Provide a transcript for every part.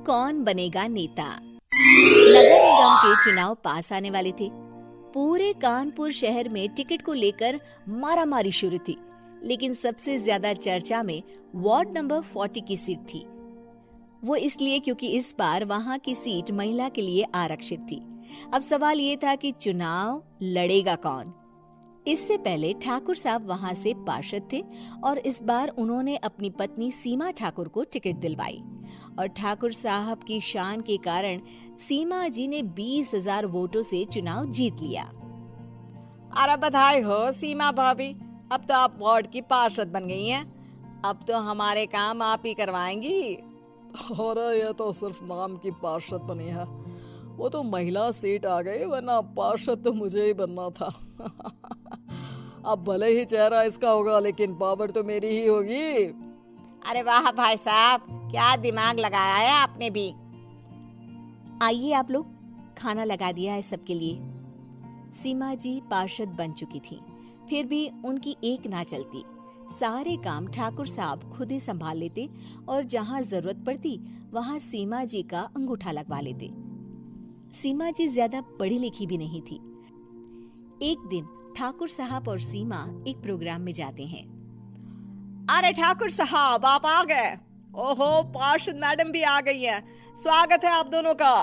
कौन बनेगा नेता। नगर निगम के चुनाव पास आने वाले थे। पूरे कानपुर शहर में टिकट को लेकर मारामारी शुरू थी, लेकिन सबसे ज्यादा चर्चा में वार्ड नंबर 40 की सीट थी। वो इसलिए क्योंकि इस बार वहां की सीट महिला के लिए आरक्षित थी। अब सवाल ये था कि चुनाव लड़ेगा कौन। इससे पहले ठाकुर साहब वहां से पार्षद थे और इस बार उन्होंने अपनी पत्नी सीमा ठाकुर को टिकट दिलवाई और ठाकुर साहब की शान के कारण सीमा जी ने 20,000 वोटों से चुनाव जीत लिया। अरे बधाई हो सीमा भाभी, अब तो आप वार्ड की पार्षद बन गई हैं। अब तो हमारे काम आप ही करवाएंगी। अरे ये तो सिर्फ नाम की पार्षद बनी है, वो तो महिला सीट आ गई, वरना पार्षद तो मुझे ही बनना था। अब भले ही चेहरा इसका होगा, लेकिन पावर तो मेरी ही होगी। अरे वाह भाई साहब, क्या दिमाग लगाया है आपने भी। आइए आप लोग, खाना लगा दिया है सबके लिए। सीमा जी पार्षद बन चुकी थी, फिर भी उनकी एक ना चलती। सारे काम ठाकुर साहब खुद ही संभाल लेते और जहाँ जरूरत पड़ती वहाँ सीमा जी का अंगूठा लगवा लेते। सीमा जी ज्यादा पढ़ी लिखी भी नहीं थी। एक दिन ठाकुर साहब और सीमा एक प्रोग्राम में जाते हैं। अरे ठाकुर साहब, आप आ गए। ओहो, पार्षद मैडम भी आ गई हैं। स्वागत है आप दोनों का।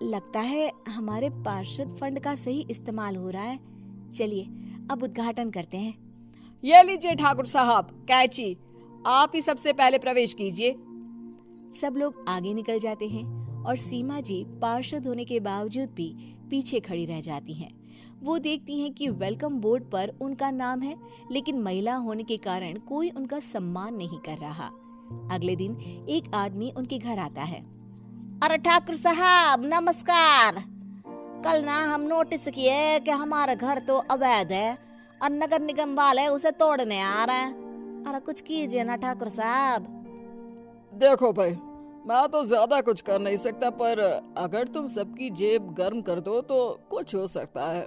लगता है हमारे पार्षद फंड का सही इस्तेमाल हो रहा है। चलिए अब उद्घाटन करते हैं। ये लीजिए ठाकुर साहब कैची, आप ही सबसे पहले प्रवेश कीजिए। सब लोग आगे निकल जाते हैं और सीमा जी पार्षद होने के बावजूद भी पीछे खड़ी रह जाती हैं। वो देखती हैं कि वेलकम बोर्ड पर उनका नाम है, लेकिन महिला होने के कारण कोई उनका सम्मान नहीं कर रहा। अगले दिन एक आदमी उनके घर आता है। अरे ठाकुर साहब नमस्कार। कल ना हम नोटिस किए कि हमारा घर तो अवैध है और नगर निगम वाले उसे तोड़ने आ रहे हैं। अरे कुछ कीजिए ना ठाकुर साहब। देखो भाई, मैं तो ज्यादा कुछ कर नहीं सकता, पर अगर तुम सबकी जेब गर्म कर दो तो कुछ हो सकता है।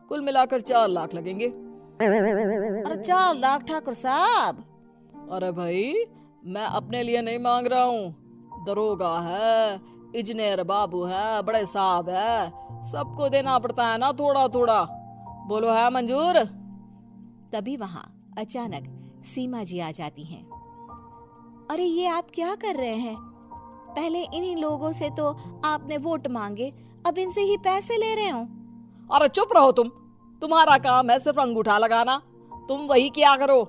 कुल मिलाकर 4 लाख लगेंगे। अरे 4 लाख ठाकुर साहब? अरे भाई, मैं अपने लिए नहीं मांग रहा हूँ। दरोगा है, इंजीनियर बाबू है, बड़े साहब है, सबको देना पड़ता है ना थोड़ा थोड़ा। बोलो है मंजूर? तभी वहाँ अचानक सीमा जी आ जाती हैं। अरे ये आप क्या कर रहे हैं? पहले इन्हीं लोगों से तो आपने वोट मांगे, अब इनसे ही पैसे ले रहे हो। अरे चुप रहो तुम, तुम्हारा काम है सिर्फ अंगूठा लगाना, तुम वही किया करो।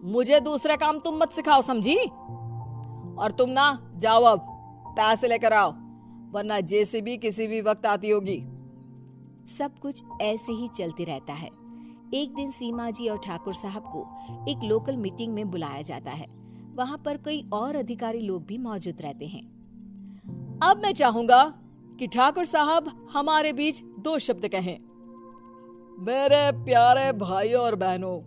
मुझे दूसरे काम तुम मत सिखाओ, समझी? और तुम ना जाओ, अब पैसे लेकर आओ, वरना जेसीबी किसी भी वक्त आती होगी। सब कुछ ऐसे ही चलते रहता है। एक दिन सीमा जी और ठाकुर साहब को एक लोकल मीटिंग में बुलाया जाता है। वहाँ पर कई और अधिकारी लोग भी मौजूद रहते हैं। अब मैं चाहूंगा कि ठाकुर साहब हमारे बीच 2 शब्द कहें। मेरे प्यारे भाइयों और बहनों,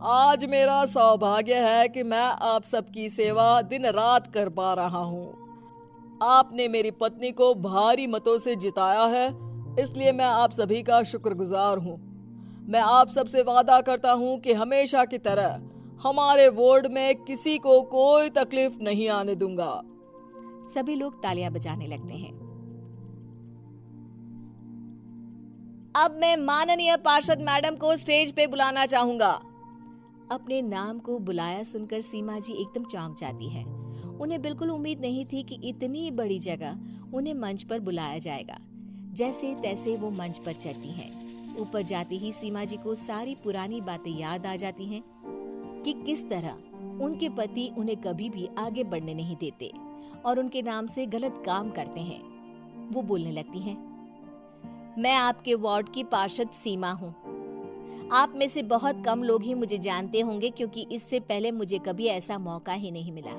आज मेरा सौभाग्य है कि मैं आप सबकी सेवा दिन रात कर पा रहा हूँ। आपने मेरी पत्नी को भारी मतों से जिताया है, इसलिए मैं आप सभी का शुक्रगुजार हूँ। मैं आप सबसे वादा करता हूँ कि हमेशा की तरह हमारे वार्ड में किसी को कोई तकलीफ नहीं आने दूंगा। सभी लोग तालियां बजाने लगते हैं। अब मैं माननीय पार्षद मैडम को स्टेज पे बुलाना चाहूंगा। अपने नाम को बुलाया सुनकर सीमा जी एकदम चौंक जाती है। उन्हें बिल्कुल उम्मीद नहीं थी कि इतनी बड़ी जगह उन्हें मंच पर बुलाया जाएगा। जैसे तैसे वो मंच पर चढ़ती हैं। ऊपर जाते ही सीमा जी को सारी पुरानी बातें याद आ जाती हैं कि किस तरह उनके पति उन्हें कभी भी आगे बढ़ने नहीं देते और उनके नाम से गलत काम करते हैं। वो बोलने लगती हैं, मैं आपके वार्ड की पार्षद सीमा हूँ। आप में से बहुत कम लोग ही मुझे जानते होंगे, क्योंकि इससे पहले मुझे कभी ऐसा मौका ही नहीं मिला।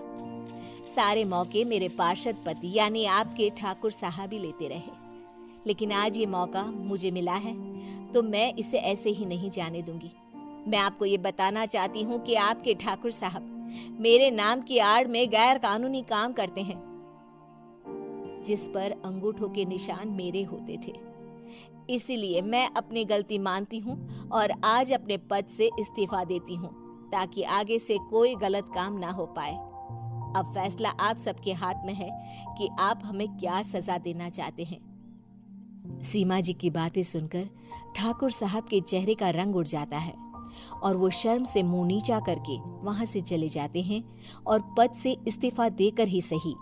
सारे मौके मेरे पार्षद पति यानी आपके ठाकुर साहब ही लेते रहे, लेकिन आज ये मौका मुझे मिला है तो मैं इसे ऐसे ही नहीं जाने दूंगी। मैं आपको ये बताना चाहती हूँ कि आपके ठाकुर साहब मेरे नाम की आड़ में गैर कानूनी काम करते हैं, जिस पर अंगूठों के निशान मेरे होते थे। इसीलिए मैं अपनी गलती मानती हूँ और आज अपने पद से इस्तीफा देती हूँ, ताकि आगे से कोई गलत काम ना हो पाए। अब फैसला आप सबके हाथ में है कि आप हमें क्या सजा देना चाहते हैं। सीमा जी की बातें सुनकर ठाकुर साहब के चेहरे का रंग उड़ जाता है और वो शर्म से मुंह नीचा करके वहां से चले जाते हैं और पद से इस्तीफा देकर ही सही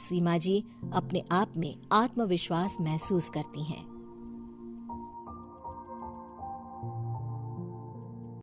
सीमा जी अपने आप में आत्मविश्वास महसूस करती हैं।